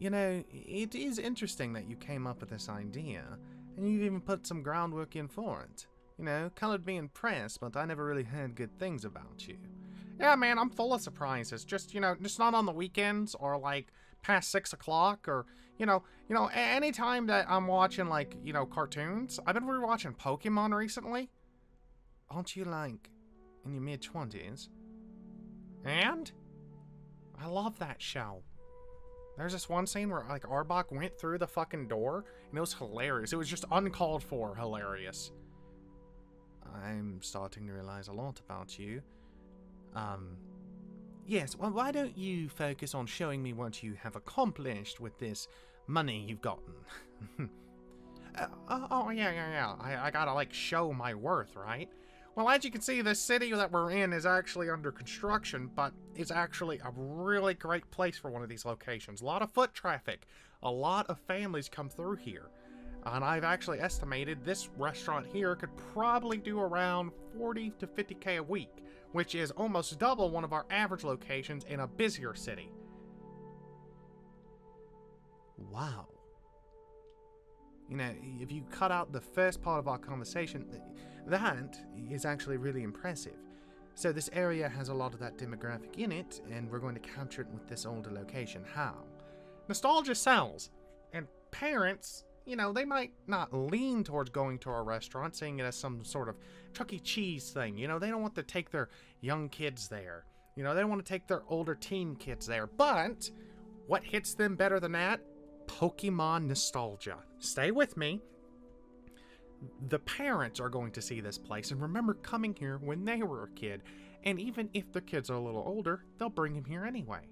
You know, it is interesting that you came up with this idea, and you've even put some groundwork in for it. You know, colored me impressed, but I never really heard good things about you. Yeah, man, I'm full of surprises. Just, you know, just not on the weekends or, like, past 6 o'clock or, any time that I'm watching, like, cartoons. I've been rewatching Pokemon recently. Aren't you, like, in your mid-20s? And? I love that show. There's this one scene where, like, Arbok went through the fucking door, and it was hilarious. It was just uncalled for hilarious. I'm starting to realize a lot about you. Yes, well, why don't you focus on showing me what you have accomplished with this money you've gotten? Yeah. I gotta, like, show my worth, right? Well, as you can see, the city that we're in is actually under construction, but it's actually a really great place for one of these locations. A lot of foot traffic. A lot of families come through here. And I've actually estimated this restaurant here could probably do around 40 to 50K a week, which is almost double one of our average locations in a busier city. Wow. You know, if you cut out the first part of our conversation, that is actually really impressive. So this area has a lot of that demographic in it, and we're going to capture it with this older location. How? Nostalgia sells. And parents, you know, they might not lean towards going to our restaurant, seeing it as some sort of Chuck E. Cheese thing. You know, they don't want to take their young kids there. You know, they don't want to take their older teen kids there. But what hits them better than that? Pokemon nostalgia. Stay with me. The parents are going to see this place and remember coming here when they were a kid. And even if the kids are a little older, they'll bring them here anyway.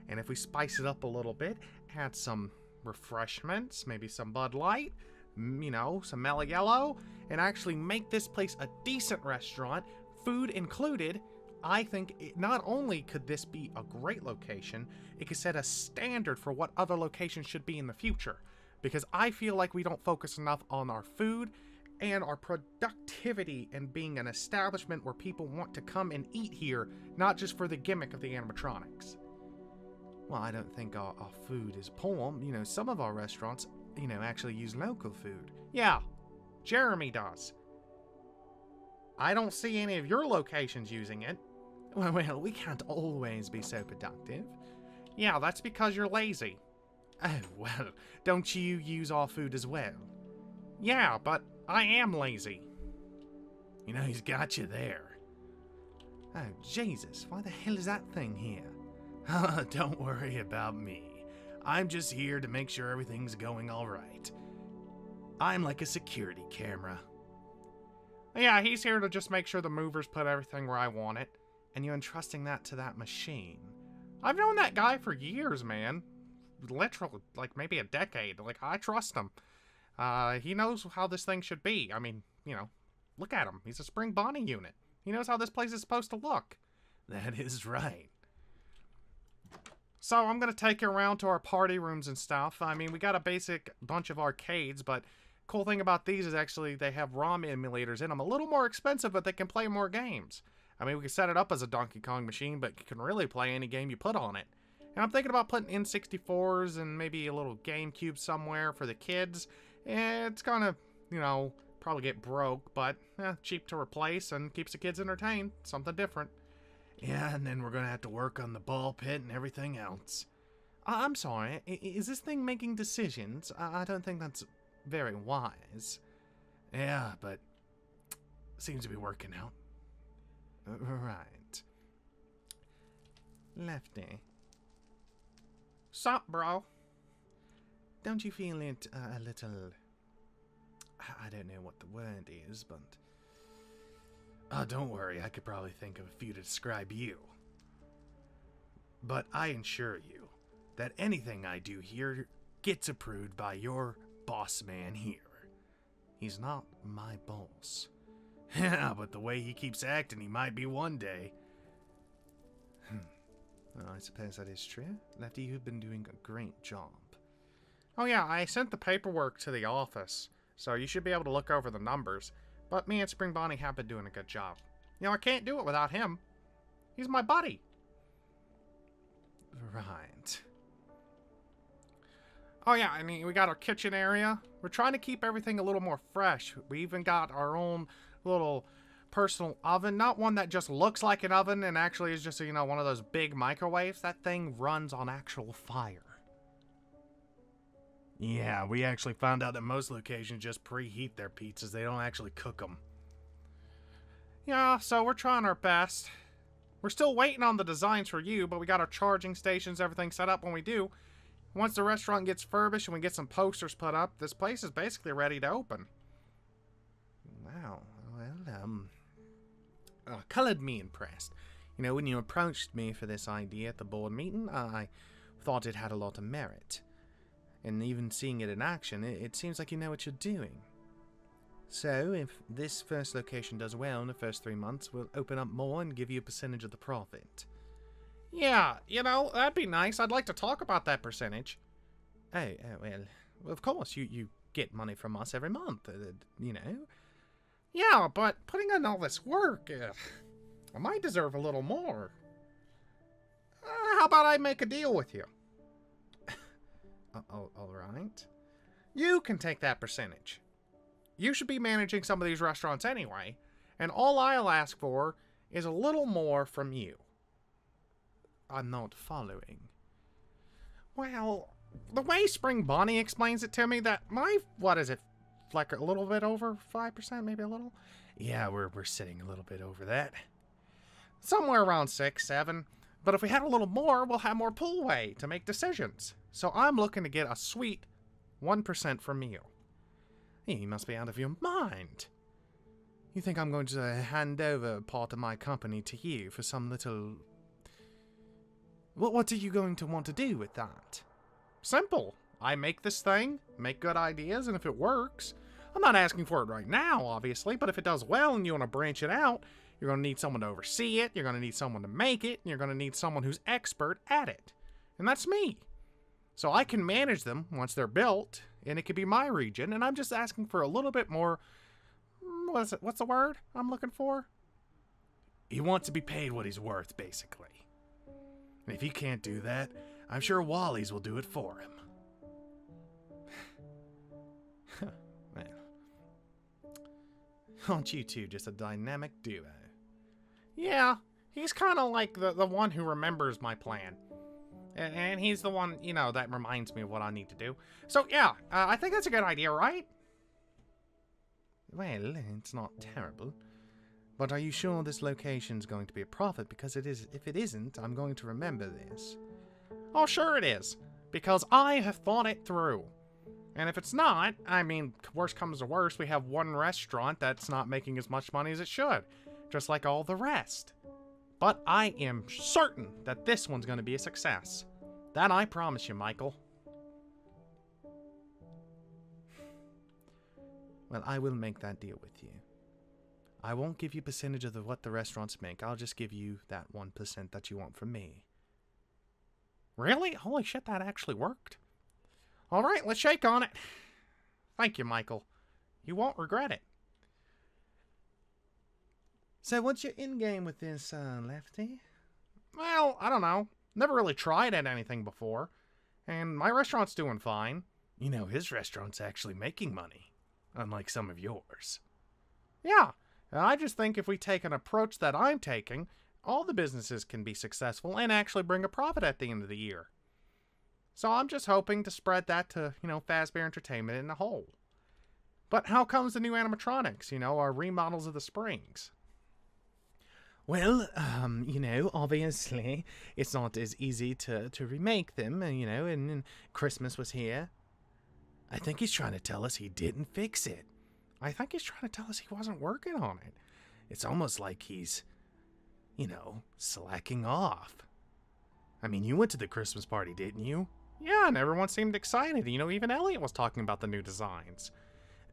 And if we spice it up a little bit, add some refreshments, maybe some Bud Light, you know, some Mellow Yellow, and actually make this place a decent restaurant, food included, I think not only could this be a great location, it could set a standard for what other locations should be in the future. Because I feel like we don't focus enough on our food and our productivity and being an establishment where people want to come and eat here, not just for the gimmick of the animatronics. Well, I don't think our food is poor. You know, some of our restaurants, you know, actually use local food. Yeah, Jeremy does. I don't see any of your locations using it. Well, we can't always be so productive. Yeah, that's because you're lazy. Oh, well, don't you use our food as well? Yeah, but I am lazy. You know, he's got you there. Oh, Jesus, why the hell is that thing here? Don't worry about me. I'm just here to make sure everything's going all right. I'm like a security camera. Yeah, he's here to just make sure the movers put everything where I want it. And you're entrusting that to that machine. I've known that guy for years, man. Literally, like maybe a decade. Like, I trust him. He knows how this thing should be. I mean, you know, look at him. He's a spring bonding unit. He knows how this place is supposed to look. That is right. So I'm going to take you around to our party rooms and stuff. I mean, we got a basic bunch of arcades, but cool thing about these is actually they have ROM emulators in them. A little more expensive, but they can play more games. I mean, we can set it up as a Donkey Kong machine, but you can really play any game you put on it. And I'm thinking about putting N64s and maybe a little GameCube somewhere for the kids. It's gonna, you know, probably get broke, but cheap to replace and keeps the kids entertained. Something different. Yeah, and then we're gonna have to work on the ball pit and everything else. I'm sorry, is this thing making decisions? I don't think that's very wise. Yeah, but seems to be working out. Right. Lefty. Sup, bro? Don't you feel it a little... I don't know what the word is, but... Oh, don't worry, I could probably think of a few to describe you. But I assure you that anything I do here gets approved by your boss man here. He's not my boss. Yeah, but the way he keeps acting, he might be one day. Well, I suppose that is true. Lefty, you've been doing a great job. Oh yeah, I sent the paperwork to the office, so you should be able to look over the numbers. But me and Spring Bonnie have been doing a good job. You know, I can't do it without him. He's my buddy. Right. Oh yeah, I mean, we got our kitchen area. We're trying to keep everything a little more fresh. We even got our own little personal oven. Not one that just looks like an oven and actually is just, you know, one of those big microwaves. That thing runs on actual fire. Yeah, we actually found out that most locations just preheat their pizzas. They don't actually cook them. Yeah, so we're trying our best. We're still waiting on the designs for you, but we got our charging stations, everything set up when we do. Once the restaurant gets furbished and we get some posters put up, this place is basically ready to open. Wow, well, colored me impressed. You know, when you approached me for this idea at the board meeting, I thought it had a lot of merit. And even seeing it in action, it seems like you know what you're doing. So, if this first location does well in the first 3 months, we'll open up more and give you a percentage of the profit. Yeah, you know, that'd be nice. I'd like to talk about that percentage. Oh, well, of course, you get money from us every month, you know. Yeah, but putting in all this work, I might deserve a little more. How about I make a deal with you? All right. You can take that percentage. You should be managing some of these restaurants anyway, and all I'll ask for is a little more from you. I'm not following. Well, the way Spring Bonnie explains it to me, that what is it, like a little bit over 5%, maybe a little? Yeah, we're sitting a little bit over that. Somewhere around 6, 7. But if we had a little more, we'll have more pull weight to make decisions. So I'm looking to get a sweet 1% from you. You must be out of your mind. You think I'm going to hand over part of my company to you for some little... What are you going to want to do with that? Simple. I make this thing, make good ideas, and if it works... I'm not asking for it right now, obviously, but if it does well and you want to branch it out, you're going to need someone to oversee it, you're going to need someone to make it, and you're going to need someone who's expert at it. And that's me. So I can manage them once they're built, and it could be my region, and I'm just asking for a little bit more... What is it? What's the word I'm looking for? He wants to be paid what he's worth, basically. And if he can't do that, I'm sure Wally's will do it for him. Well, aren't you two just a dynamic duo? Yeah, he's kind of like the one who remembers my plan. And he's the one, you know, that reminds me of what I need to do. So, yeah, I think that's a good idea, right? Well, it's not terrible. But are you sure this location's going to be a profit? Because if it isn't, I'm going to remember this. Oh, sure it is. Because I have thought it through. And if it's not, I mean, worst comes to worst, we have one restaurant that's not making as much money as it should. Just like all the rest. But I am certain that this one's going to be a success. That I promise you, Michael. Well, I will make that deal with you. I won't give you a percentage of what the restaurants make. I'll just give you that 1% that you want from me. Really? Holy shit, that actually worked. Alright, let's shake on it. Thank you, Michael. You won't regret it. So what's your end game with this, Lefty? Well, I don't know. Never really tried at anything before. And my restaurant's doing fine. You know, his restaurant's actually making money. Unlike some of yours. Yeah. I just think if we take an approach that I'm taking, all the businesses can be successful and actually bring a profit at the end of the year. So I'm just hoping to spread that to, you know, Fazbear Entertainment in a whole. But how comes the new animatronics, you know, our remodels of the Springs? Well, you know, obviously, it's not as easy to remake them, you know, and Christmas was here. I think he's trying to tell us he didn't fix it. I think he's trying to tell us he wasn't working on it. It's almost like he's, you know, slacking off. I mean, you went to the Christmas party, didn't you? Yeah, and everyone seemed excited. You know, even Elliot was talking about the new designs.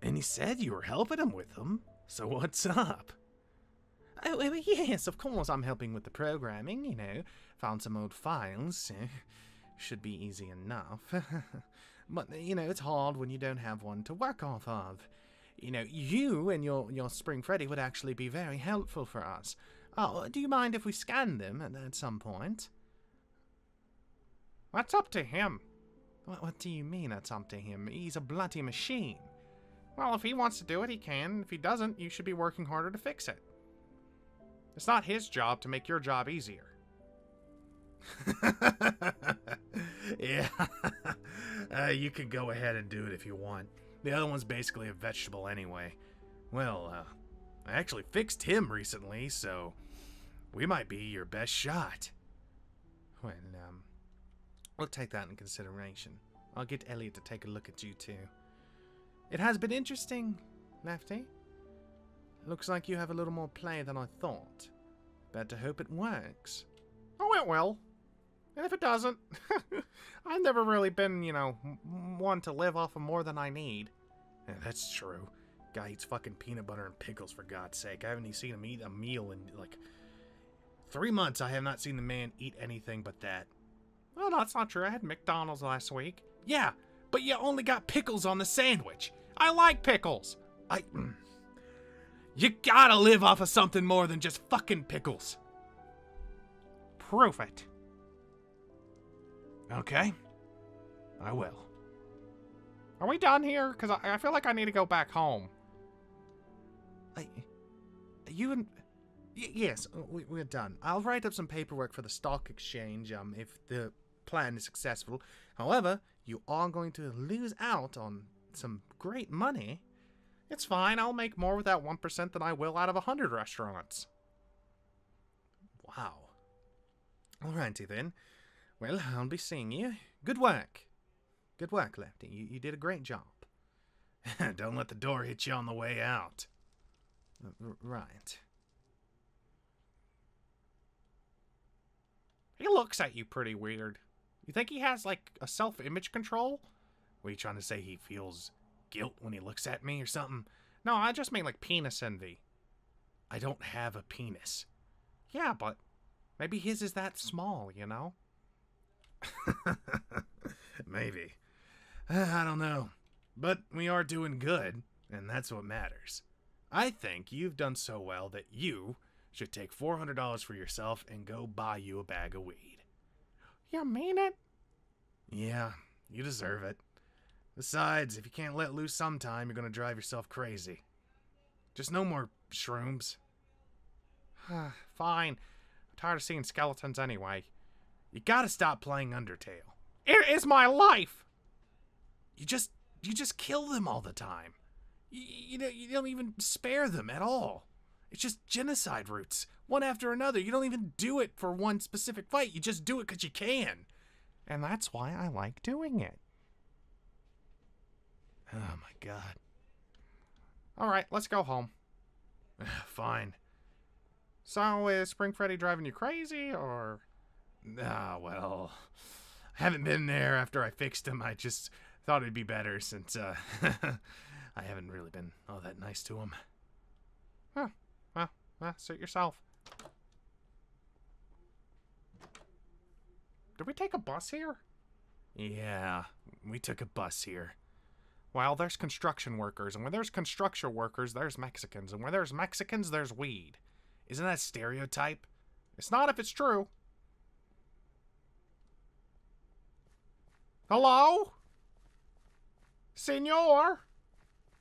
And he said you were helping him with them. So what's up? Oh, yes, of course I'm helping with the programming, you know. Found some old files. Should be easy enough. But, you know, it's hard when you don't have one to work off of. You know, you and your Spring Freddy would actually be very helpful for us. Oh, do you mind if we scan them at some point? That's up to him. What do you mean it's up to him? He's a bloody machine. Well, if he wants to do it, he can. If he doesn't, you should be working harder to fix it. It's not his job to make your job easier. Yeah. You can go ahead and do it if you want. The other one's basically a vegetable anyway. Well, I actually fixed him recently, so we might be your best shot. Well, we'll take that in consideration. I'll get Elliot to take a look at you too. It has been interesting, Lefty. Looks like you have a little more play than I thought. Better hope it works. Oh, it will. And if it doesn't, I've never really been, you know, one to live off of more than I need. Yeah, that's true. Guy eats fucking peanut butter and pickles, for God's sake. I haven't even seen him eat a meal in, like, 3 months. I have not seen the man eat anything but that. Well, no, that's not true. I had McDonald's last week. Yeah, but you only got pickles on the sandwich. I like pickles. You gotta live off of something more than just fucking pickles. Prove it. Okay. I will. Are we done here? Because I feel like I need to go back home. Yes, we're done. I'll write up some paperwork for the stock exchange, if the plan is successful. However, you are going to lose out on some great money. It's fine. I'll make more with that 1% than I will out of 100 restaurants. Wow. Alrighty then. Well, I'll be seeing you. Good work. Good work, Lefty. You did a great job. Don't let the door hit you on the way out. Right. He looks at you pretty weird. You think he has, like, a self-image control? Were you trying to say he feels guilt when he looks at me or something? No, I just mean, like, penis envy. I don't have a penis. Yeah, but maybe his is that small, you know? Maybe. I don't know. But we are doing good, and that's what matters. I think you've done so well that you should take $400 for yourself and go buy you a bag of weed. You mean it? Yeah, you deserve it. Besides, if you can't let loose sometime, you're gonna drive yourself crazy. Just no more shrooms. Fine. I'm tired of seeing skeletons anyway. You gotta stop playing Undertale. It is my life! You just kill them all the time. You don't even spare them at all. It's just genocide routes, one after another. You don't even do it for one specific fight. You just do it because you can. And that's why I like doing it. Oh my God. Alright, let's go home. Fine. So, is Spring Freddy driving you crazy, or... well... I haven't been there after I fixed him. I just thought it'd be better since, I haven't really been all that nice to him. Huh. Well, suit yourself. Did we take a bus here? Yeah, we took a bus here. Well, there's construction workers, and where there's construction workers, there's Mexicans, and where there's Mexicans, there's weed. Isn't that a stereotype? It's not if it's true. Hello? Senor?